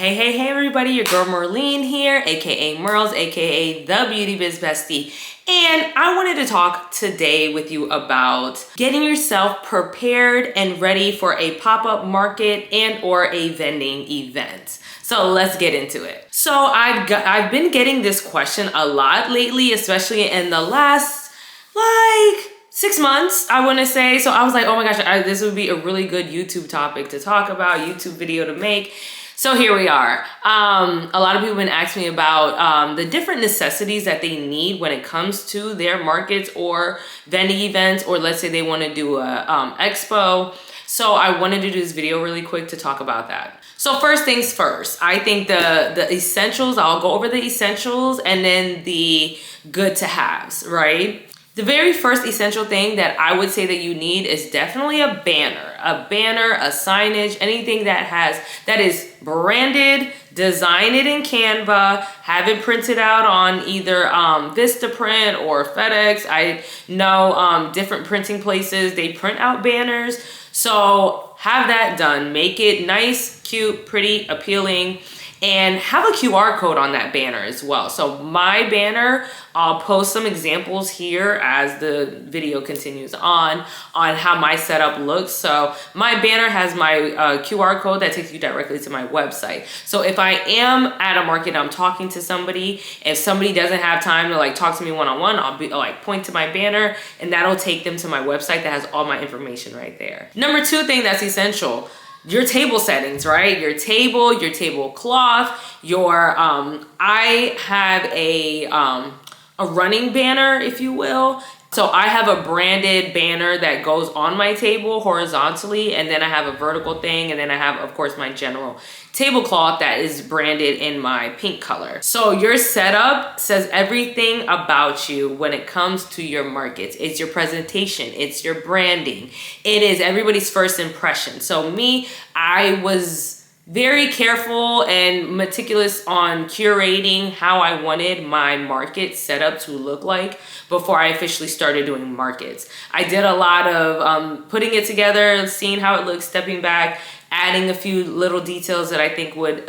Hey everybody, your girl Merlene here, aka Merls, aka the Beauty Biz Bestie. And I wanted to talk today with you about getting yourself prepared and ready for a pop-up market and or a vending event. So let's get into it. So I've been getting this question a lot lately, especially in the last 6 months, I want to say. So I was like, oh my gosh, this would be a really good YouTube topic to talk about, YouTube video to make. So here we are. A lot of people have been asking me about the different necessities that they need when it comes to their markets or vending events, or let's say they want to do a expo. So I wanted to do this video really quick to talk about that. So first things first, I think the essentials, I'll go over the essentials and then the good to haves, right? The very first essential thing that I would say that you need is definitely a banner, a signage, anything that is branded. Design it in Canva, have it printed out on either Vistaprint or FedEx. I know different printing places, they print out banners. So have that done. Make it nice, cute, pretty, appealing, and have a QR code on that banner as well. So my banner, I'll post some examples here as the video continues on how my setup looks. So my banner has my QR code that takes you directly to my website. So if I am at a market, I'm talking to somebody, if somebody doesn't have time to talk to me one-on-one, I'll point to my banner and that'll take them to my website that has all my information right there. Number 2 thing that's essential, your table settings, right? Your tablecloth, I have a running banner, if you will. So I have a branded banner that goes on my table horizontally, and then I have a vertical thing, and then I have, of course, my general tablecloth that is branded in my pink color. So your setup says everything about you when it comes to your markets. It's your presentation, it's your branding, it is everybody's first impression. So me, I was very careful and meticulous on curating how I wanted my market setup to look like before I officially started doing markets. I did a lot of putting it together, seeing how it looks, stepping back, adding a few little details that I think would,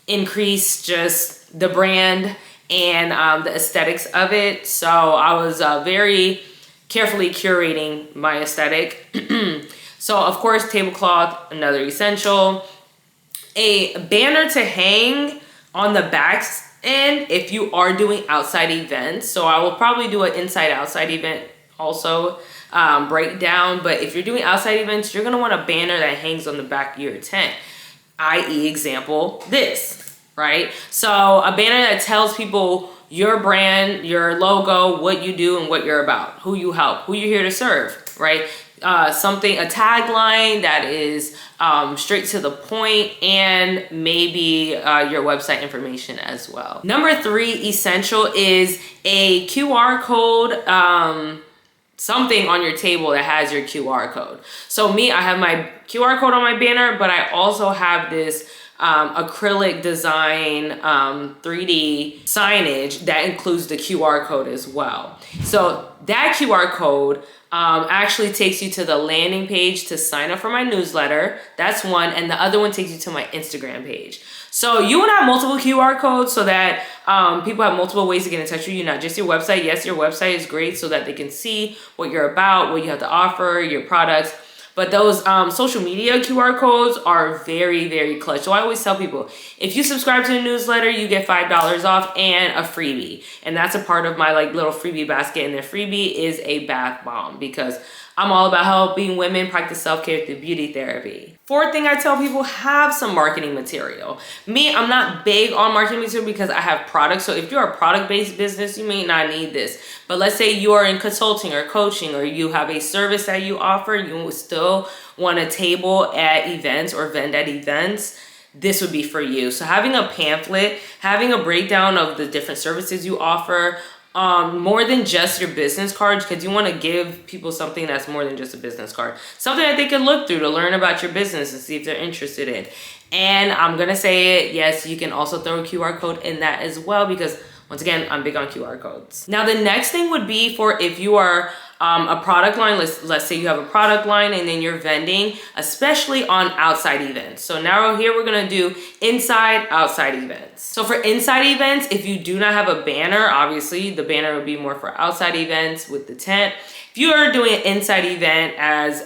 increase just the brand and the aesthetics of it. So I was very carefully curating my aesthetic. So of course, tablecloth, another essential. A banner to hang on the back end if you are doing outside events. So I will probably do an inside-outside event also breakdown. But if you're doing outside events, you're gonna want a banner that hangs on the back of your tent. I.e. example, this, right? So a banner that tells people your brand, your logo, what you do and what you're about, who you help, who you're here to serve, right? A tagline that is straight to the point, and maybe your website information as well. Number 3 essential is a QR code, something on your table that has your QR code. So me, I have my QR code on my banner, but I also have this acrylic design 3D signage that includes the QR code as well. So that QR code actually takes you to the landing page to sign up for my newsletter. That's one. And the other one takes you to my Instagram page. So you want to have multiple QR codes so that people have multiple ways to get in touch with you, not just your website. Yes, your website is great so that they can see what you're about, what you have to offer, your products. But those social media QR codes are very, very clutch. So I always tell people, if you subscribe to the newsletter, you get $5 off and a freebie. And that's a part of my little freebie basket. And the freebie is a bath bomb because I'm all about helping women practice self-care through beauty therapy. 4th thing I tell people, have some marketing material. Me, I'm not big on marketing material because I have products. So if you're a product-based business, you may not need this. But let's say you are in consulting or coaching, or you have a service that you offer, you still want a table at events or vend at events, this would be for you. So having a pamphlet, having a breakdown of the different services you offer, more than just your business cards, because you want to give people something that's more than just a business card, something that they can look through to learn about your business and see if they're interested in. And I'm gonna say it, yes, you can also throw a QR code in that as well, because once again, I'm big on QR codes. Now the next thing would be for if you are A product line, let's say you have a product line and then you're vending, especially on outside events. So now here we're gonna do inside, outside events. So for inside events, if you do not have a banner, obviously the banner would be more for outside events with the tent. If you are doing an inside event as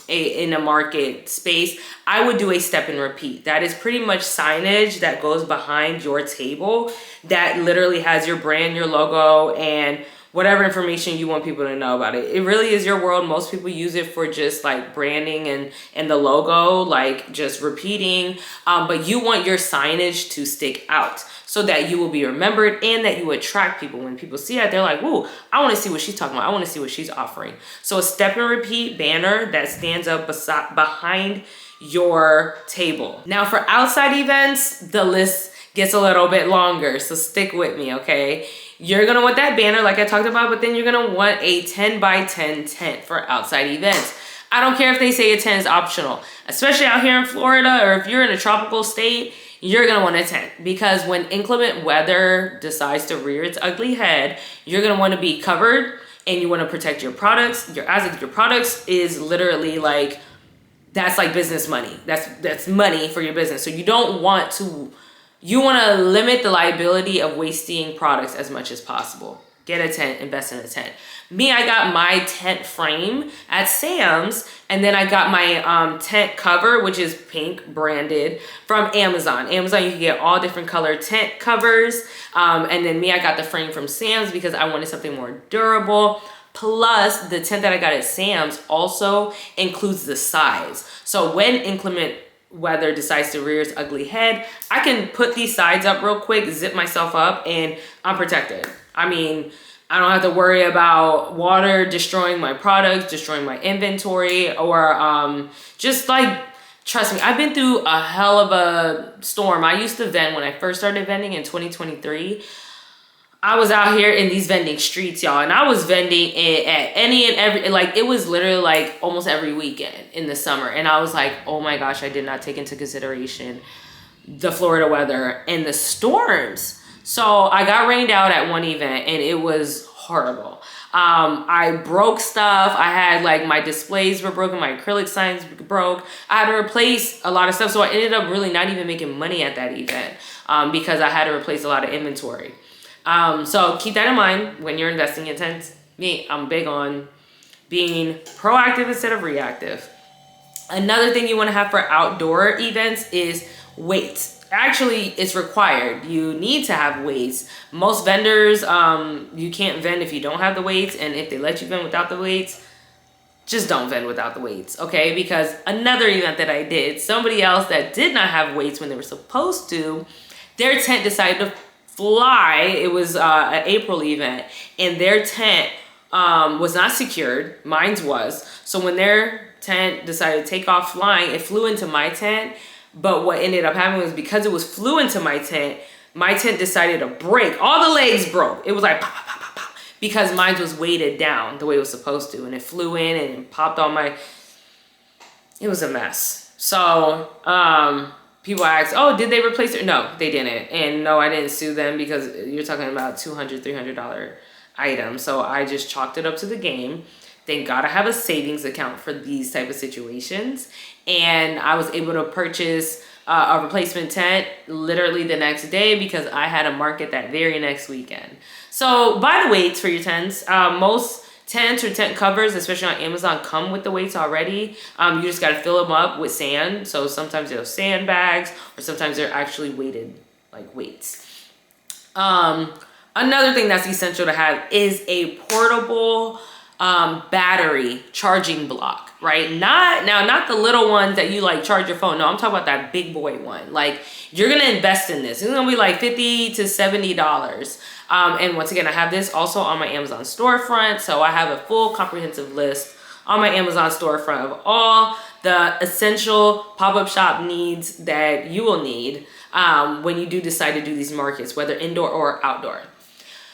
in a market space, I would do a step and repeat. That is pretty much signage that goes behind your table that literally has your brand, your logo, and whatever information you want people to know about it. It really is your world. Most people use it for just like branding and the logo, like just repeating. But you want your signage to stick out so that you will be remembered and that you attract people. When people see it, they're like, "Whoa, I want to see what she's talking about. I want to see what she's offering." So a step and repeat banner that stands up behind your table. Now for outside events, the list gets a little bit longer. So stick with me, okay? You're gonna want that banner like I talked about, but then you're gonna want a 10 by 10 tent for outside events. I don't care if they say a tent is optional, especially out here in Florida, or if you're in a tropical state, you're gonna want a tent, because when inclement weather decides to rear its ugly head, you're gonna wanna be covered and you wanna protect your products. Your products is literally like, that's like business money. That's money for your business. So you don't want to, you wanna limit the liability of wasting products as much as possible. Get a tent, invest in a tent. Me, I got my tent frame at Sam's, and then I got my tent cover, which is pink branded, from Amazon. Amazon, you can get all different color tent covers. And then me, I got the frame from Sam's because I wanted something more durable. Plus, the tent that I got at Sam's also includes the size. So when inclement weather decides to rear its ugly head, I can put these sides up real quick, zip myself up, and I'm protected. I mean, I don't have to worry about water destroying my products, destroying my inventory, or just like, trust me, I've been through a hell of a storm. I used to vend when I first started vending in 2023. I was out here in these vending streets, y'all, and I was vending at any and every, like, it was literally like almost every weekend in the summer. And I was like, oh my gosh, I did not take into consideration the Florida weather and the storms. So I got rained out at one event and it was horrible. I broke stuff. I had like my displays were broken, my acrylic signs broke. I had to replace a lot of stuff. So I ended up really not even making money at that event because I had to replace a lot of inventory. So keep that in mind when you're investing in tents. Me, I'm big on being proactive instead of reactive. Another thing you want to have for outdoor events is weights. Actually, it's required. You need to have weights. Most vendors, you can't vend if you don't have the weights, and if they let you vend without the weights, just don't vend without the weights, okay? Because another event that I did, somebody else that did not have weights when they were supposed to, their tent decided to fly. It was an April event, and their tent was not secured. Mine's was. So when their tent decided to take off flying, it flew into my tent. But what ended up happening was, because it was flew into my tent decided to break. All the legs broke. It was like pop, pop, pop, pop, pop, because mine was weighted down the way it was supposed to, and it flew in and popped on my, it was a mess. So people ask, oh, did they replace it? No, they didn't. And no, I didn't sue them, because you're talking about $200, $300 items. So I just chalked it up to the game. Thank God I have a savings account for these type of situations. And I was able to purchase a replacement tent literally the next day, because I had a market that very next weekend. So buy the weights for your tents. Most tents or tent covers, especially on Amazon, come with the weights already. You just got to fill them up with sand. So sometimes they're sandbags, or sometimes they're actually weighted like weights. Another thing that's essential to have is a portable battery charging block, right? Not the little ones that you like charge your phone. No, I'm talking about that big boy one. Like, you're gonna invest in this. It's gonna be like $50 to $70. And once again, I have this also on my Amazon storefront. So I have a full comprehensive list on my Amazon storefront of all the essential pop-up shop needs that you will need when you do decide to do these markets, whether indoor or outdoor.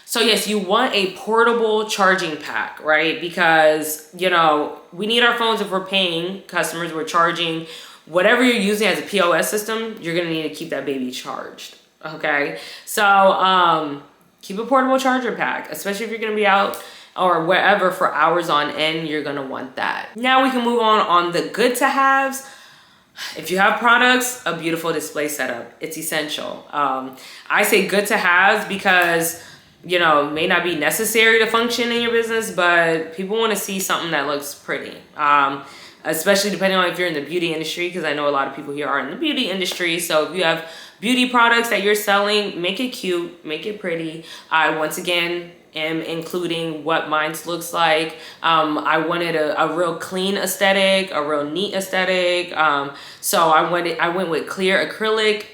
So yes, you want a portable charging pack, right? Because, you know, we need our phones if we're paying customers, we're charging. Whatever you're using as a POS system, you're gonna need to keep that baby charged, okay? So keep a portable charger pack, especially if you're gonna be out or wherever for hours on end, you're gonna want that. Now we can move on the good to haves. If you have products, a beautiful display setup, it's essential. I say good to haves because, you know, may not be necessary to function in your business, but people want to see something that looks pretty. Especially depending on if you're in the beauty industry, because I know a lot of people here are in the beauty industry. So if you have beauty products that you're selling, make it cute, make it pretty. I, once again, am including what mine looks like. I wanted a real clean aesthetic, a real neat aesthetic. So I went with clear acrylic,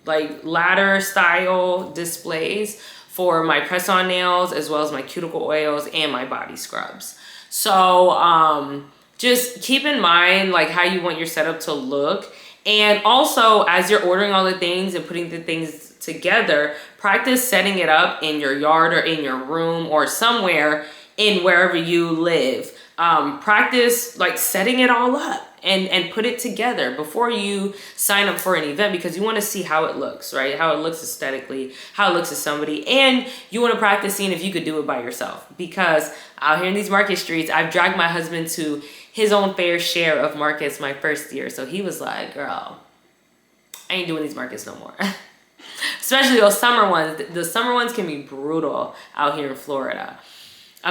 like ladder style displays for my press-on nails, as well as my cuticle oils and my body scrubs. So just keep in mind like how you want your setup to look. And also, as you're ordering all the things and putting the things together, practice setting it up in your yard or in your room or somewhere in wherever you live. Practice like setting it all up and put it together before you sign up for an event, because you want to see how it looks, right? How it looks aesthetically, how it looks to somebody. And you want to practice seeing if you could do it by yourself, because out here in these market streets, I've dragged my husband to his own fair share of markets my first year. So he was like, girl, I ain't doing these markets no more. Especially those summer ones. The summer ones can be brutal out here in Florida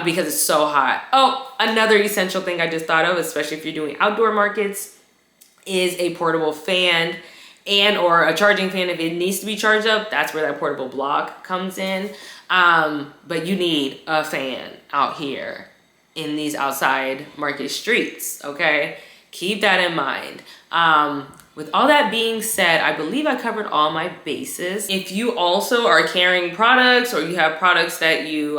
because it's so hot. Oh, another essential thing I just thought of, especially if you're doing outdoor markets, is a portable fan and or a charging fan. If it needs to be charged up, that's where that portable block comes in. But you need a fan out here in these outside market streets, okay? Keep that in mind. With all that being said, I believe I covered all my bases. If you also are carrying products, or you have products that you,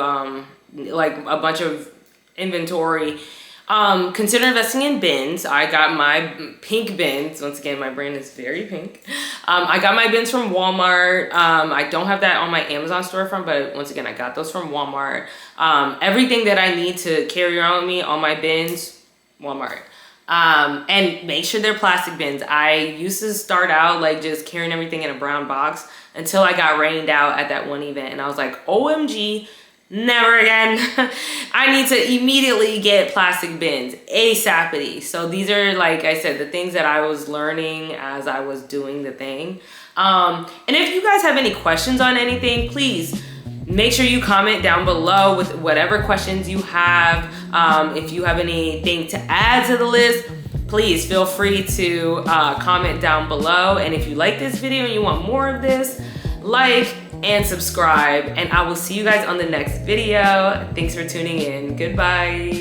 like a bunch of inventory, consider investing in bins. I got my pink bins. Once again, my brand is very pink. I got my bins from Walmart. I don't have that on my Amazon storefront, but once again, I got those from Walmart. Everything that I need to carry around with me on my bins, Walmart. And make sure they're plastic bins. I used to start out like just carrying everything in a brown box until I got rained out at that one event. And I was like, OMG, never again. I need to immediately get plastic bins ASAPity. So these are, like I said, the things that I was learning as I was doing the thing. And if you guys have any questions on anything, please make sure you comment down below with whatever questions you have. If you have anything to add to the list, please feel free to comment down below. And if you like this video and you want more of this, like and subscribe. And I will see you guys on the next video. Thanks for tuning in. Goodbye.